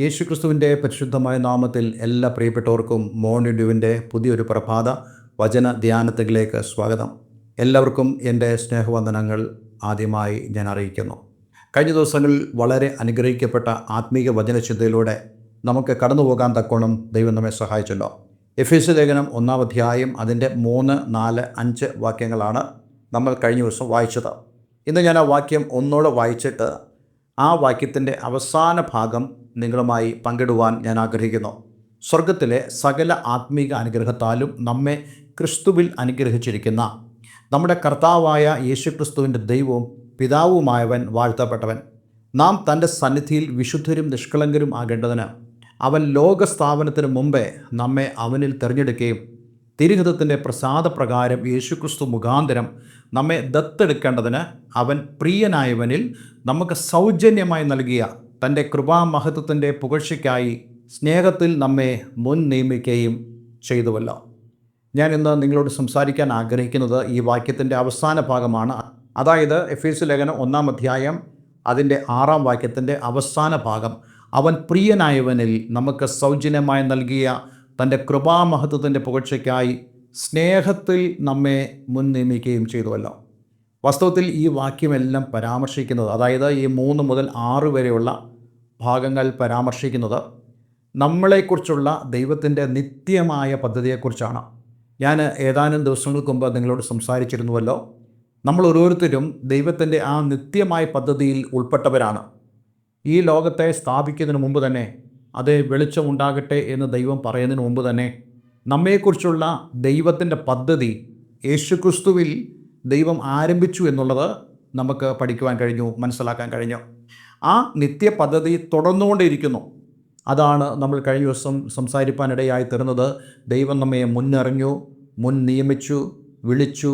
യേശുക്രിസ്തുവിൻ്റെ പരിശുദ്ധമായ നാമത്തിൽ എല്ലാ പ്രിയപ്പെട്ടവർക്കും മോർണിംഗ് പുതിയൊരു പ്രഭാത വചന ധ്യാനത്തിലേക്ക് സ്വാഗതം. എല്ലാവർക്കും എൻ്റെ സ്നേഹവന്ദനങ്ങൾ ആദ്യമായി ഞാൻ അറിയിക്കുന്നു. കഴിഞ്ഞ ദിവസങ്ങളിൽ വളരെ അനുഗ്രഹിക്കപ്പെട്ട ആത്മീക വചനചിന്തയിലൂടെ നമുക്ക് കടന്നു പോകാൻ തക്കോണം ദൈവം നമ്മെ സഹായിച്ചല്ലോ. എഫേസ്യ ലേഖനം 1-ാം അധ്യായം അതിൻ്റെ 3, 4, 5 വാക്യങ്ങളാണ് നമ്മൾ കഴിഞ്ഞ ദിവസം വായിച്ചത്. ഇന്ന് ഞാൻ ആ വാക്യം ഒന്നോടെ വായിച്ചിട്ട് ആ വാക്യത്തിൻ്റെ അവസാന ഭാഗം നിങ്ങളുമായി പങ്കിടുവാൻ ഞാൻ ആഗ്രഹിക്കുന്നു. സ്വർഗത്തിലെ സകല ആത്മീക അനുഗ്രഹത്താലും നമ്മെ ക്രിസ്തുവിൽ അനുഗ്രഹിച്ചിരിക്കുന്ന നമ്മുടെ കർത്താവായ യേശുക്രിസ്തുവിൻ്റെ ദൈവവും പിതാവുമായവൻ വാഴ്ത്തപ്പെട്ടവൻ. നാം തൻ്റെ സന്നിധിയിൽ വിശുദ്ധരും നിഷ്കളങ്കരും ആകേണ്ടതിന് അവൻ ലോകസ്ഥാപനത്തിന് മുമ്പേ നമ്മെ അവനിൽ തിരഞ്ഞെടുക്കുകയും തിരുഹിതത്തിൻ്റെ പ്രസാദപ്രകാരം യേശുക്രിസ്തു മുഖാന്തരം നമ്മെ ദത്തെടുക്കേണ്ടതിന് അവൻ പ്രിയനായവനിൽ നമുക്ക് സൗജന്യമായി നൽകിയ തൻ്റെ കൃപാമഹത്വത്തിൻ്റെ പുകഴ്ചയ്ക്കായി സ്നേഹത്തിൽ നമ്മെ മുൻ നിയമിക്കുകയും ചെയ്തുവല്ലോ. ഞാൻ ഇന്ന് നിങ്ങളോട് സംസാരിക്കാൻ ആഗ്രഹിക്കുന്നത് ഈ വാക്യത്തിൻ്റെ അവസാന ഭാഗമാണ്. അതായത് എഫേസ്യ ലേഖനം 1-ാം അധ്യായം അതിൻ്റെ 6-ാം വാക്യത്തിൻ്റെ അവസാന ഭാഗം. അവൻ പ്രിയനായവനിൽ നമുക്ക് സൗജന്യമായി നൽകിയ തൻ്റെ കൃപാമഹത്വത്തിൻ്റെ പുകഴ്ചയ്ക്കായി സ്നേഹത്തിൽ നമ്മെ മുൻ നിയമിക്കുകയും ചെയ്തുവല്ലോ. വാസ്തവത്തിൽ ഈ വാക്യമെല്ലാം പരാമർശിക്കുന്നത്, അതായത് ഈ 3 മുതൽ 6 വരെയുള്ള ഭാഗങ്ങൾ പരാമർശിക്കുന്നത് നമ്മളെക്കുറിച്ചുള്ള ദൈവത്തിൻ്റെ നിത്യമായ പദ്ധതിയെക്കുറിച്ചാണ്. ഞാൻ ഏതാനും ദിവസങ്ങൾക്ക് മുമ്പ് നിങ്ങളോട് സംസാരിച്ചിരുന്നുവല്ലോ. നമ്മൾ ഓരോരുത്തരും ദൈവത്തിൻ്റെ ആ നിത്യമായ പദ്ധതിയിൽ ഉൾപ്പെട്ടവരാണ്. ഈ ലോകത്തെ സ്ഥാപിക്കുന്നതിന് മുമ്പ് തന്നെ, അത് വെളിച്ചമുണ്ടാകട്ടെ എന്ന് ദൈവം പറയുന്നതിന് മുമ്പ് തന്നെ നമ്മെക്കുറിച്ചുള്ള ദൈവത്തിൻ്റെ പദ്ധതി യേശുക്രിസ്തുവിൽ ദൈവം ആരംഭിച്ചു എന്നുള്ളത് നമുക്ക് പഠിക്കുവാൻ കഴിഞ്ഞു, മനസ്സിലാക്കാൻ കഴിഞ്ഞു. ആ നിത്യ പദ്ധതി തുടർന്നുകൊണ്ടേയിരിക്കുന്നു. അതാണ് നമ്മൾ കഴിഞ്ഞ ദിവസം സംസാരിപ്പാനിടയായി തീർന്നത്. ദൈവം നമ്മെ മുന്നറിഞ്ഞു, മുൻ നിയമിച്ചു, വിളിച്ചു,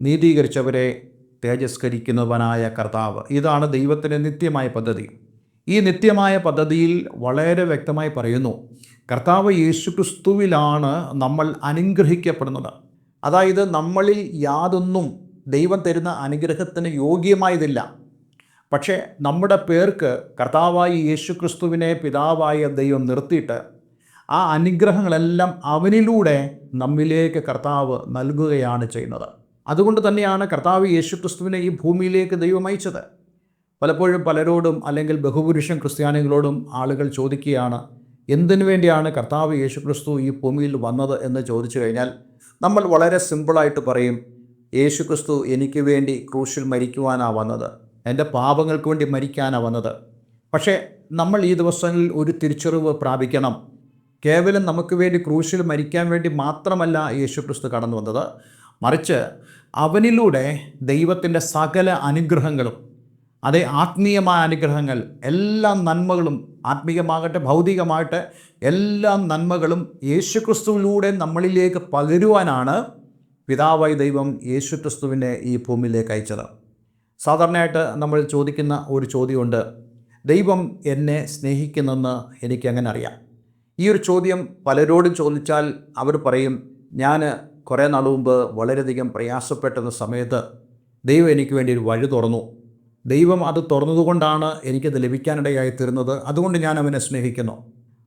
നീതീകരിച്ചവരെ തേജസ്കരിക്കുന്നവനായ കർത്താവ്. ഇതാണ് ദൈവത്തിൻ്റെ നിത്യമായ പദ്ധതി. ഈ നിത്യമായ പദ്ധതിയിൽ വളരെ വ്യക്തമായി പറയുന്നു, കർത്താവ് യേശുക്രിസ്തുവിലാണ് നമ്മൾ അനുഗ്രഹിക്കപ്പെടുന്നത്. അതായത് നമ്മളിൽ യാതൊന്നും ദൈവം തരുന്ന അനുഗ്രഹത്തിന് യോഗ്യമായതില്ല. പക്ഷേ നമ്മുടെ പേർക്ക് കർത്താവായ യേശുക്രിസ്തുവിനെ പിതാവായ ദൈവം നിർത്തിയിട്ട് ആ അനുഗ്രഹങ്ങളെല്ലാം അവനിലൂടെ നമ്മിലേക്ക് കർത്താവ് നൽകുകയാണ് ചെയ്യുന്നത്. അതുകൊണ്ട് തന്നെയാണ് കർത്താവ് യേശുക്രിസ്തുവിനെ ഈ ഭൂമിയിലേക്ക് ദൈവം അയച്ചത്. പലപ്പോഴും പലരോടും, അല്ലെങ്കിൽ ബഹുഭൂരിഷം ക്രിസ്ത്യാനികളോടും ആളുകൾ ചോദിക്കുകയാണ്, എന്തിനു വേണ്ടിയാണ് കർത്താവ് യേശുക്രിസ്തു ഈ ഭൂമിയിൽ വന്നത് എന്ന് ചോദിച്ചു കഴിഞ്ഞാൽ നമ്മൾ വളരെ സിമ്പിളായിട്ട് പറയും, യേശുക്രിസ്തു എനിക്ക് വേണ്ടി ക്രൂശിൽ മരിക്കുവാനാണ് വന്നത്, എൻ്റെ പാപങ്ങൾക്ക് വേണ്ടി മരിക്കാനാണ് വന്നത്. പക്ഷേ നമ്മൾ ഈ ദിവസങ്ങളിൽ ഒരു തിരിച്ചറിവ് പ്രാപിക്കണം. കേവലം നമുക്ക് വേണ്ടി ക്രൂശിൽ മരിക്കാൻ വേണ്ടി മാത്രമല്ല യേശുക്രിസ്തു കടന്നു വന്നത്, മറിച്ച് അവനിലൂടെ ദൈവത്തിൻ്റെ സകല അനുഗ്രഹങ്ങളും, അതേ ആത്മീയമായ അനുഗ്രഹങ്ങൾ, എല്ലാ നന്മകളും, ആത്മീയമാകട്ടെ ഭൗതികമാകട്ടെ എല്ലാ നന്മകളും യേശുക്രിസ്തുവിലൂടെ നമ്മളിലേക്ക് പകരുവാനാണ് പിതാവായ ദൈവം യേശുക്രിസ്തുവിനെ ഈ ഭൂമിയിലേക്ക് അയച്ചത്. സാധാരണയായിട്ട് നമ്മൾ ചോദിക്കുന്ന ഒരു ചോദ്യമുണ്ട്, ദൈവം എന്നെ സ്നേഹിക്കുന്നെന്ന് എനിക്ക് എങ്ങനെ അറിയാം? ഈ ഒരു ചോദ്യം പലരോടും ചോദിച്ചാൽ അവർ പറയും, ഞാൻ കുറേ നാൾ മുമ്പ് വളരെയധികം പ്രയാസപ്പെട്ടുന്ന സമയത്ത് ദൈവം എനിക്ക് വേണ്ടി ഒരു വഴി തുറന്നു. ദൈവം അത് തുറന്നതുകൊണ്ടാണ് എനിക്കത് ലഭിക്കാനിടയായി തീർന്നത്. അതുകൊണ്ട് ഞാൻ അവനെ സ്നേഹിക്കുന്നു.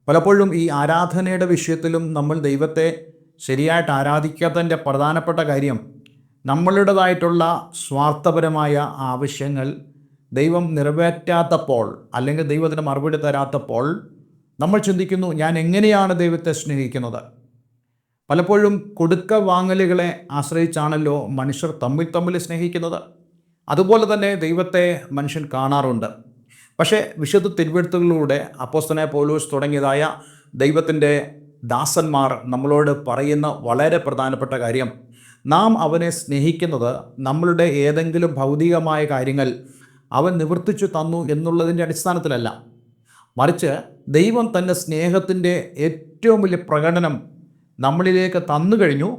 പലപ്പോഴും ഈ ആരാധനയുടെ വിഷയത്തിലും നമ്മൾ ദൈവത്തെ ശരിയായിട്ട് ആരാധിക്കാത്തതിൻ്റെ പ്രധാനപ്പെട്ട കാര്യം, നമ്മളുടേതായിട്ടുള്ള സ്വാർത്ഥപരമായ ആവശ്യങ്ങൾ ദൈവം നിറവേറ്റാത്തപ്പോൾ, അല്ലെങ്കിൽ ദൈവത്തിന് മറുപടി തരാത്തപ്പോൾ നമ്മൾ ചിന്തിക്കുന്നു, ഞാൻ എങ്ങനെയാണ് ദൈവത്തെ സ്നേഹിക്കുന്നത്? പലപ്പോഴും കൊടുക്ക വാങ്ങലുകളെ ആശ്രയിച്ചാണല്ലോ മനുഷ്യർ തമ്മിൽ സ്നേഹിക്കുന്നത്. അതുപോലെ തന്നെ ദൈവത്തെ മനുഷ്യൻ കാണാറുണ്ട്. പക്ഷേ വിശുദ്ധ തിരുവെഴുത്തുകളിലൂടെ അപ്പോസ്തലനായ പൗലോസ് തുടങ്ങിയതായ ദൈവത്തിൻ്റെ ദാസന്മാർ നമ്മളോട് പറയുന്ന വളരെ പ്രധാനപ്പെട്ട കാര്യം, നാം അവനെ സ്നേഹിക്കുന്നത് നമ്മളുടെ ഏതെങ്കിലും ഭൗതികമായ കാര്യങ്ങൾ അവൻ നിവർത്തിച്ചു തന്നു എന്നുള്ളതിൻ്റെ അടിസ്ഥാനത്തിലല്ല, മറിച്ച് ദൈവം തൻ്റെ സ്നേഹത്തിൻ്റെ ഏറ്റവും വലിയ പ്രകടനം നമ്മളിലേക്ക് തന്നു കഴിഞ്ഞു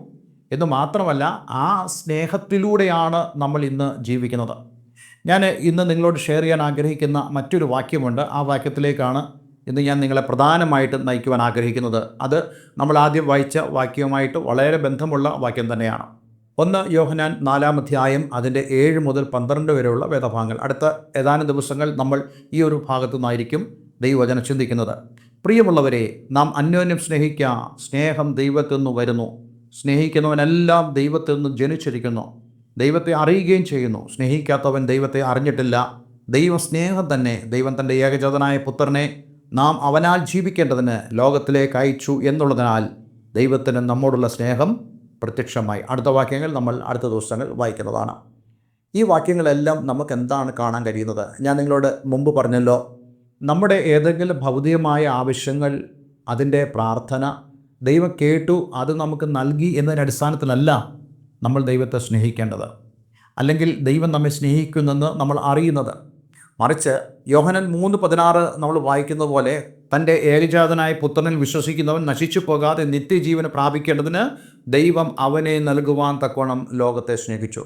എന്ന് മാത്രമല്ല, ആ സ്നേഹത്തിലൂടെയാണ് നമ്മൾ ഇന്ന് ജീവിക്കുന്നത്. ഞാൻ ഇന്ന് നിങ്ങളോട് ഷെയർ ചെയ്യാൻ ആഗ്രഹിക്കുന്ന മറ്റൊരു വാക്യമുണ്ട്. ആ വാക്യത്തിലേക്കാണ് ഇന്ന് ഞാൻ നിങ്ങളെ പ്രധാനമായിട്ട് നയിക്കുവാൻ ആഗ്രഹിക്കുന്നത്. അത് നമ്മൾ ആദ്യം വായിച്ച വാക്യവുമായിട്ട് വളരെ ബന്ധമുള്ള വാക്യം തന്നെയാണ്. 1 യോഹന്നാൻ 4-ാം അധ്യായം അതിൻ്റെ 7 മുതൽ 12 വരെയുള്ള വേദഭാഗങ്ങൾ. അടുത്ത ഏതാനും ദിവസങ്ങൾ നമ്മൾ ഈ ഒരു ഭാഗത്തു നിന്നായിരിക്കും ദൈവവചനം ചിന്തിക്കുന്നത്. പ്രിയമുള്ളവരെ, നാം അന്യോന്യം സ്നേഹിക്കുക. സ്നേഹം ദൈവത്തിൽ നിന്ന് വരുന്നു. സ്നേഹിക്കുന്നവനെല്ലാം ദൈവത്തിൽ നിന്ന് ജനിച്ചിരിക്കുന്നു, ദൈവത്തെ അറിയുകയും ചെയ്യുന്നു. സ്നേഹിക്കാത്തവൻ ദൈവത്തെ അറിഞ്ഞിട്ടില്ല. ദൈവം സ്നേഹം തന്നെ. ദൈവം തൻ്റെ ഏകജാതനായ പുത്രനെ നാം അവനാൽ ജീവിക്കേണ്ടതിന് ലോകത്തിലേക്ക് അയച്ചു എന്നുള്ളതിനാൽ ദൈവത്തിന് നമ്മോടുള്ള സ്നേഹം പ്രത്യക്ഷമായി. അടുത്ത വാക്യങ്ങൾ നമ്മൾ അടുത്ത ദിവസങ്ങൾ വായിക്കുന്നതാണ്. ഈ വാക്യങ്ങളെല്ലാം നമുക്ക് എന്താണ് കാണാൻ കഴിയുന്നത്? ഞാൻ നിങ്ങളോട് മുമ്പ് പറഞ്ഞല്ലോ, നമ്മുടെ ഏതെങ്കിലും ഭൗതികമായ ആവശ്യങ്ങൾ, അതിൻ്റെ പ്രാർത്ഥന ദൈവം കേട്ടു, അത് നമുക്ക് നൽകി എന്നതിൻ്റെ അടിസ്ഥാനത്തിലല്ല നമ്മൾ ദൈവത്തെ സ്നേഹിക്കേണ്ടത്, അല്ലെങ്കിൽ ദൈവം നമ്മെ സ്നേഹിക്കുന്നെന്ന് നമ്മൾ അറിയുന്നത്. മറിച്ച് യോഹന്നാൻ 3:16 നമ്മൾ വായിക്കുന്ന പോലെ, തൻ്റെ ഏകജാതനായ പുത്രനിൽ വിശ്വസിക്കുന്നവൻ നശിച്ചു പോകാതെ നിത്യജീവന് പ്രാപിക്കേണ്ടതിന് ദൈവം അവനെ നൽകുവാൻ തക്കോണം ലോകത്തെ സ്നേഹിച്ചു.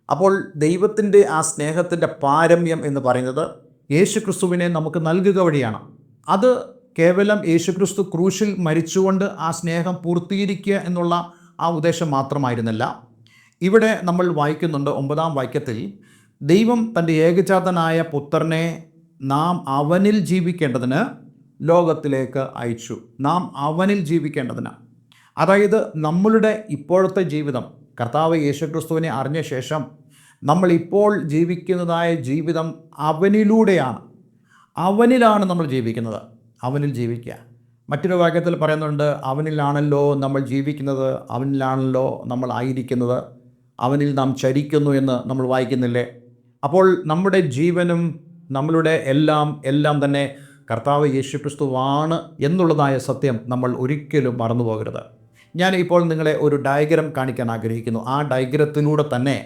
അപ്പോൾ ദൈവത്തിൻ്റെ ആ സ്നേഹത്തിൻ്റെ പാരമ്യം എന്ന് പറയുന്നത് യേശുക്രിസ്തുവിനെ നമുക്ക് നൽകുക വഴിയാണ്. അത് കേവലം യേശുക്രിസ്തു ക്രൂശിൽ മരിച്ചുകൊണ്ട് ആ സ്നേഹം പൂർത്തീകരിക്കുക എന്നുള്ള ആ ഉദ്ദേശം മാത്രമായിരുന്നില്ല. ഇവിടെ നമ്മൾ വായിക്കുന്നുണ്ട് 9-ാം വാക്യത്തിൽ, ദൈവം തൻ്റെ ഏകജാതനായ പുത്രനെ നാം അവനിൽ ജീവിക്കേണ്ടതിന് ലോകത്തിലേക്ക് അയച്ചു. നാം അവനിൽ ജീവിക്കേണ്ടതിന്, അതായത് നമ്മളുടെ ഇപ്പോഴത്തെ ജീവിതം, കർത്താവ് യേശുക്രിസ്തുവിനെ അറിഞ്ഞ ശേഷം നമ്മളിപ്പോൾ ജീവിക്കുന്നതായ ജീവിതം അവനിലൂടെയാണ്. അവനിലാണ് നമ്മൾ ജീവിക്കുന്നത്. അവനിൽ ജീവിക്കുക. മറ്റൊരു വാക്യത്തിൽ പറയുന്നുണ്ട്, അവനിലാണല്ലോ നമ്മൾ ജീവിക്കുന്നത്, അവനിലാണല്ലോ നമ്മൾ ആയിരിക്കുന്നത്, അവനിൽ നാം ചരിക്കുന്നു എന്ന് നമ്മൾ വായിക്കുന്നില്ലേ? അപ്പോൾ നമ്മുടെ ജീവനും നമ്മളുടെ എല്ലാം തന്നെ കർത്താവ് യേശുക്രിസ്തുവാണ് എന്നുള്ളതായ സത്യം നമ്മൾ ഒരിക്കലും മറന്നു പോകരുത്. ഞാൻ ഇപ്പോൾ നിങ്ങളെ ഒരു ഡയഗ്രം കാണിക്കാൻ ആഗ്രഹിക്കുന്നു. ആ ഡയഗ്രത്തിലൂടെ തന്നെ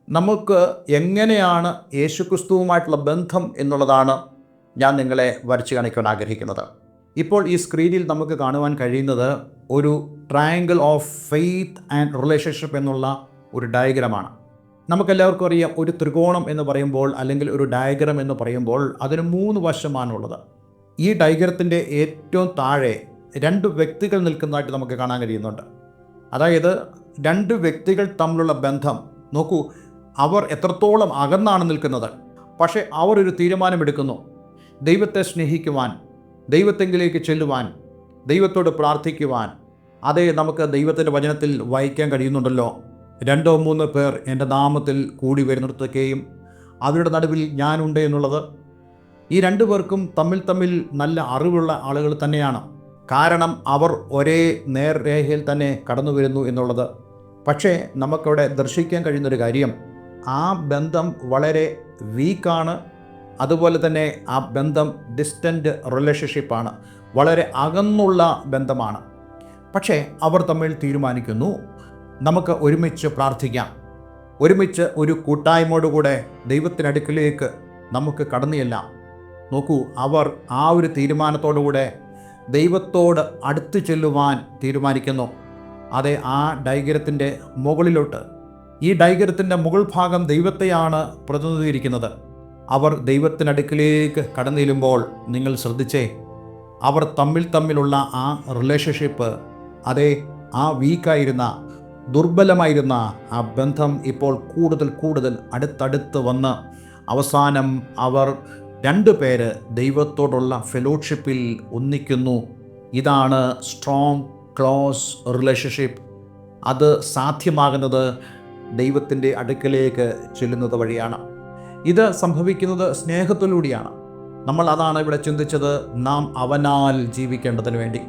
നമുക്ക് എങ്ങനെയാണ് യേശുക്രിസ്തുവുമായിട്ടുള്ള ബന്ധം എന്നുള്ളതാണ് ഞാൻ നിങ്ങളെ വരച്ച് കാണിക്കാൻ ആഗ്രഹിക്കുന്നത്. ഇപ്പോൾ ഈ സ്ക്രീനിൽ നമുക്ക് കാണുവാൻ കഴിയുന്നത് ഒരു triangle of faith and relationship എന്നുള്ള ഒരു ഡയഗ്രമാണ്. നമുക്കെല്ലാവർക്കും അറിയാം, ഒരു ത്രികോണം എന്ന് പറയുമ്പോൾ, അല്ലെങ്കിൽ ഒരു ഡയഗ്രം എന്ന് പറയുമ്പോൾ അതിന് 3 വശമാണുള്ളത്. ഈ ഡയഗ്രത്തിൻ്റെ ഏറ്റവും താഴെ 2 വ്യക്തികൾ നിൽക്കുന്നതായിട്ട് നമുക്ക് കാണാൻ കഴിയുന്നുണ്ട്. അതായത് 2 വ്യക്തികൾ തമ്മിലുള്ള ബന്ധം നോക്കൂ. അവർ എത്രത്തോളം അകന്നാണ് നിൽക്കുന്നത്, പക്ഷേ അവർ ഒരു തീരുമാനമെടുക്കുന്നു. ദൈവത്തെ സ്നേഹിക്കുവാൻ, ദൈവത്തെങ്കിലേക്ക് ചെല്ലുവാൻ, ദൈവത്തോട് പ്രാർത്ഥിക്കുവാൻ. അതേ, നമുക്ക് ദൈവത്തിൻ്റെ വചനത്തിൽ വായിക്കാൻ കഴിയുന്നുണ്ടല്ലോ, 2-3 പേർ എൻ്റെ നാമത്തിൽ കൂടി വരുന്നിടത്തൊക്കെയും അവരുടെ നടുവിൽ ഞാനുണ്ട് എന്നുള്ളത്. ഈ 2 പേർക്കും തമ്മിൽ നല്ല അറിവുള്ള ആളുകൾ തന്നെയാണ്. കാരണം അവർ ഒരേ നേർരേഖയിൽ തന്നെ കടന്നു വരുന്നു എന്നുള്ളത്. പക്ഷേ നമുക്കവിടെ ദർശിക്കാൻ കഴിയുന്നൊരു കാര്യം, ആ ബന്ധം വളരെ വീക്കാണ്. അതുപോലെ തന്നെ ആ ബന്ധം ഡിസ്റ്റൻ്റ് റിലേഷൻഷിപ്പാണ്, വളരെ അകന്നുള്ള ബന്ധമാണ്. പക്ഷേ അവർ തമ്മിൽ തീരുമാനിക്കുന്നു, നമുക്ക് ഒരുമിച്ച് പ്രാർത്ഥിക്കാം, ഒരുമിച്ച് ഒരു കൂട്ടായ്മയോടുകൂടെ ദൈവത്തിനടുക്കിലേക്ക് നമുക്ക് കടന്നു ചെല്ലാം. നോക്കൂ, അവർ ആ ഒരു തീരുമാനത്തോടുകൂടെ ദൈവത്തോട് അടുത്ത് ചെല്ലുവാൻ തീരുമാനിക്കുന്നു. അതെ, ആ ഡയഗ്രത്തിൻ്റെ മുകളിലോട്ട്. ഈ ഡയഗ്രത്തിൻ്റെ മുകൾ ഭാഗം ദൈവത്തെയാണ് പ്രതിനിധീകരിക്കുന്നത്. അവർ ദൈവത്തിനടുക്കിലേക്ക് കടന്നു ചെല്ലുമ്പോൾ നിങ്ങൾ ശ്രദ്ധിച്ചേ, അവർ തമ്മിലുള്ള ആ റിലേഷൻഷിപ്പ്, അതേ, ആ വീക്കായിരുന്ന, ദുർബലമായിരുന്ന ആ ബന്ധം ഇപ്പോൾ കൂടുതൽ അടുത്തടുത്ത് വന്ന് അവസാനം അവർ 2 പേര് ദൈവത്തോടുള്ള ഫെലോഷിപ്പിൽ ഒന്നിക്കുന്നു. ഇതാണ് സ്ട്രോങ് ക്ലോസ് റിലേഷൻഷിപ്പ്. അത് സാധ്യമാകുന്നത് ദൈവത്തിൻ്റെ അടുക്കലേക്ക് ചെല്ലുന്നത് വഴിയാണ്. ഇത് സംഭവിക്കുന്നത് സ്നേഹത്തിലൂടെയാണ്. നമ്മൾ അതാണ് ഇവിടെ ചിന്തിച്ചത്, നാം അവനാൽ ജീവിക്കേണ്ടതിന് വേണ്ടി.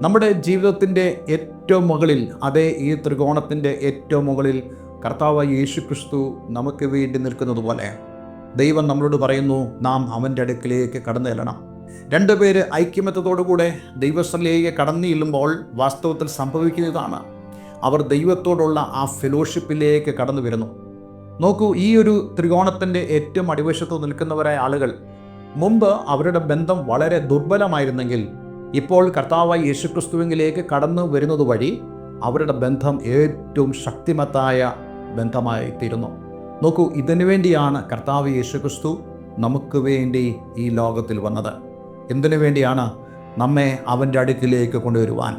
നമ്മുടെ ജീവിതത്തിൻ്റെ ഏറ്റവും മുകളിൽ, അതേ, ഈ ത്രികോണത്തിൻ്റെ ഏറ്റവും മുകളിൽ കർത്താവ് യേശുക്രിസ്തു നമുക്ക് വേണ്ടി നിൽക്കുന്നത് പോലെ ദൈവം നമ്മളോട് പറയുന്നു, നാം അവൻ്റെ അടുക്കിലേക്ക് കടന്നു ചെല്ലണം. 2 പേര് ഐക്യമത്യത്തോടുകൂടെ ദൈവസ്ഥലിലേക്ക് കടന്നു ചെല്ലുമ്പോൾ വാസ്തവത്തിൽ സംഭവിക്കുന്നതാണ്, അവർ ദൈവത്തോടുള്ള ആ ഫെലോഷിപ്പിലേക്ക് കടന്നു വരുന്നു. നോക്കൂ, ഈ ഒരു ത്രികോണത്തിൻ്റെ ഏറ്റവും അടിവശത്ത് നിൽക്കുന്നവരായ ആളുകൾ മുമ്പ് അവരുടെ ബന്ധം വളരെ ദുർബലമായിരുന്നെങ്കിൽ ഇപ്പോൾ കർത്താവായ യേശുക്രിസ്തുവിലേക്ക് കടന്നു വരുന്നത് വഴി അവരുടെ ബന്ധം ഏറ്റവും ശക്തിമത്തായ ബന്ധമായി തീരുന്നു. നോക്കൂ, ഇതിനു വേണ്ടിയാണ് കർത്താവ് യേശുക്രിസ്തു നമുക്ക് വേണ്ടി ഈ ലോകത്തിൽ വന്നത്. എന്തിനു വേണ്ടിയാണ്? നമ്മെ അവൻ്റെ അടുക്കിലേക്ക് കൊണ്ടുവരുവാൻ,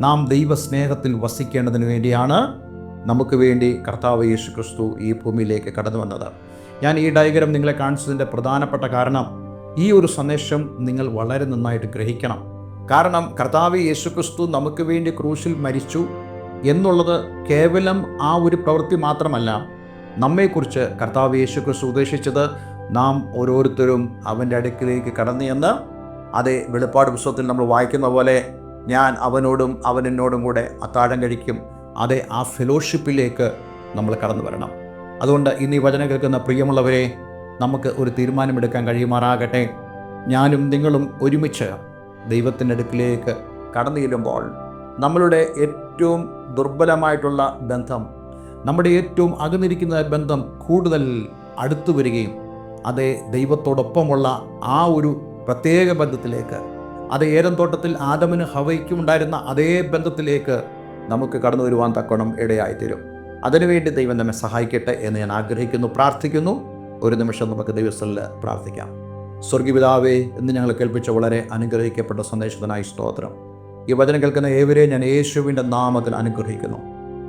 നാം ദൈവസ്നേഹത്തിൽ വസിക്കേണ്ടതിന് വേണ്ടിയാണ് നമുക്ക് വേണ്ടി കർത്താവ് യേശുക്രിസ്തു ഈ ഭൂമിയിലേക്ക് കടന്നു വന്നത്. ഞാൻ ഈ ഡയഗ്രം നിങ്ങളെ കാണിച്ചതിൻ്റെ പ്രധാനപ്പെട്ട കാരണം, ഈ ഒരു സന്ദേശം നിങ്ങൾ വളരെ നന്നായിട്ട് ഗ്രഹിക്കണം. കാരണം കർത്താവ് യേശുക്രിസ്തു നമുക്ക് വേണ്ടി ക്രൂശിൽ മരിച്ചു എന്നുള്ളത് കേവലം ആ ഒരു പ്രവൃത്തി മാത്രമല്ല. നമ്മെക്കുറിച്ച് കർത്താവ് യേശുക്രിസ്തു ഉദ്ദേശിച്ചത് നാം ഓരോരുത്തരും അവൻ്റെ അടുക്കിലേക്ക് കടന്നു എന്ന്. അതേ വെളിപ്പാട് പുസ്തകത്തിൽ നമ്മൾ വായിക്കുന്ന പോലെ ഞാൻ അവനോടും അവൻ എന്നോടും കൂടെ അത്താഴം കഴിക്കും. അതേ ആ ഫെലോഷിപ്പിലേക്ക് നമ്മൾ കടന്നു വരണം. അതുകൊണ്ട് ഇന്ന് ഈ വചനം കേൾക്കുന്ന പ്രിയമുള്ളവരെ, നമുക്ക് ഒരു തീരുമാനമെടുക്കാൻ കഴിയുമാറാകട്ടെ. ഞാനും നിങ്ങളും ഒരുമിച്ച് ദൈവത്തിൻ്റെ അടുക്കിലേക്ക് കടന്നു ചെല്ലുമ്പോൾ നമ്മളുടെ ഏറ്റവും ദുർബലമായിട്ടുള്ള ബന്ധം, നമ്മുടെ ഏറ്റവും അകന്നിരിക്കുന്ന ബന്ധം കൂടുതൽ അടുത്തു വരികയും അതേ ദൈവത്തോടൊപ്പമുള്ള ആ ഒരു പ്രത്യേക ബന്ധത്തിലേക്ക്, അതേ ഏദൻ തോട്ടത്തിൽ ആദമിന് ഹവയ്ക്കും ഉണ്ടായിരുന്ന അതേ ബന്ധത്തിലേക്ക് നമുക്ക് കടന്നു വരുവാൻ തക്കോണം ഇടയായിത്തീരും. അതിനുവേണ്ടി ദൈവം നമ്മെ സഹായിക്കട്ടെ എന്ന് ഞാൻ ആഗ്രഹിക്കുന്നു, പ്രാർത്ഥിക്കുന്നു. ഒരു നിമിഷം നമുക്ക് ദൈവസ്ഥലിൽ പ്രാർത്ഥിക്കാം. സ്വർഗീയപിതാവേ, ഇന്ന് ഞങ്ങൾ കേൾപ്പിച്ച വളരെ അനുഗ്രഹിക്കപ്പെട്ട സന്ദേശത്തിനായി സ്തോത്രം. ഈ വചനം കേൾക്കുന്ന ഏവരെയും ഞാൻ യേശുവിൻ്റെ നാമത്തിൽ അനുഗ്രഹിക്കുന്നു.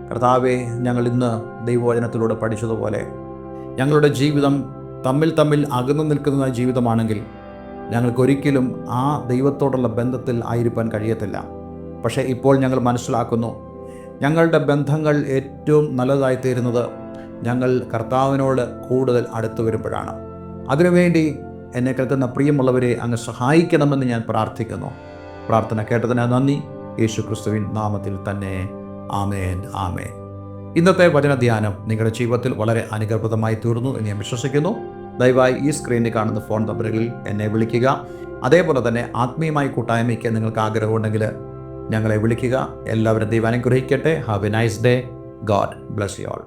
കർത്താവേ, ഞങ്ങൾ ഇന്ന് ദൈവവചനത്തിലൂടെ പഠിച്ചതുപോലെ ഞങ്ങളുടെ ജീവിതം തമ്മിൽ അകന്നു നിൽക്കുന്ന ജീവിതമാണെങ്കിൽ ഞങ്ങൾക്കൊരിക്കലും ആ ദൈവത്തോടുള്ള ബന്ധത്തിൽ ആയിരിക്കാൻ കഴിയത്തില്ല. പക്ഷേ ഇപ്പോൾ ഞങ്ങൾ മനസ്സിലാക്കുന്നു, ഞങ്ങളുടെ ബന്ധങ്ങൾ ഏറ്റവും നല്ലതായി തീരുന്നത് ഞങ്ങൾ കർത്താവിനോട് കൂടുതൽ അടുത്തു വരുമ്പോഴാണ്. അതിനുവേണ്ടി എന്നെ കേൾക്കുന്ന പ്രിയമുള്ളവരെ അങ്ങ് സഹായിക്കണമെന്ന് ഞാൻ പ്രാർത്ഥിക്കുന്നു. പ്രാർത്ഥന കേട്ടതിന് നന്ദി. യേശു ക്രിസ്തുവിൻ നാമത്തിൽ തന്നെ. ആമേൻ, ആമേൻ. ഇന്നത്തെ വചനധ്യാനം നിങ്ങളുടെ ജീവിതത്തിൽ വളരെ അനുഗ്രഹപ്രദമായി തീർന്നു എന്ന് ഞാൻ വിശ്വസിക്കുന്നു. ദയവായി ഈ സ്ക്രീനിൽ കാണുന്ന ഫോൺ നമ്പറുകളിൽ എന്നെ വിളിക്കുക. അതേപോലെ തന്നെ ആത്മീയമായി കൂട്ടായ്മയ്ക്ക് നിങ്ങൾക്ക് ആഗ്രഹമുണ്ടെങ്കിൽ ഞങ്ങളെ വിളിക്കുക. എല്ലാവരും ദൈവം അനുഗ്രഹിക്കട്ടെ. Have A nice day. God bless you all.